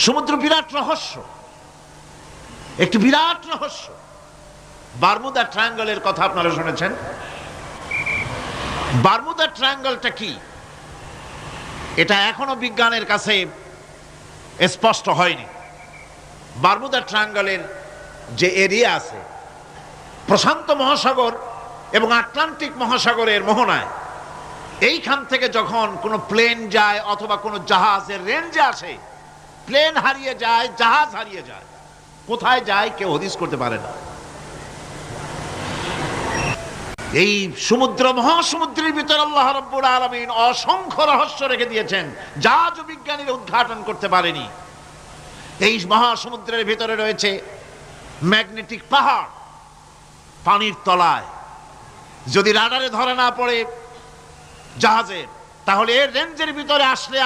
সমুদ্র বিরাট রহস্য, একটি বিরাট রহস্য। বারমুদা ট্রায়াঙ্গলের কথা আপনারা শুনেছেন। বারমুদা ট্রায়াঙ্গলটা কি, এটা এখনো বিজ্ঞানের কাছে স্পষ্ট হয়নি। বারমুদা ট্রায়াঙ্গলের যে এরিয়া আছে, প্রশান্ত মহাসাগর এবং আটলান্টিক মহাসাগরের মোহনায়, এইখান থেকে যখন কোনো প্লেন যায় অথবা কোনো জাহাজের রেঞ্জে আসে, প্লেন হারিয়ে যায়, জাহাজ হারিয়ে যায়, কোথায় যায় কেউ হদিস করতে পারে না। এই সমুদ্র মহাসমুদ্রের ভিতর আল্লাহ রাব্বুল আলামিন অসংখ্য রহস্য রেখে দিয়েছেন, যা বিজ্ঞানীরা উদ্ঘাটন করতে পারেনি। এই মহাসমুদ্রের ভিতরে রয়েছে ম্যাগনেটিক পাহাড় পানির তলায়, যদি রাডারে ধরা না পড়ে জাহাজের, তাহলে এর রেঞ্জের ভিতরে আসলে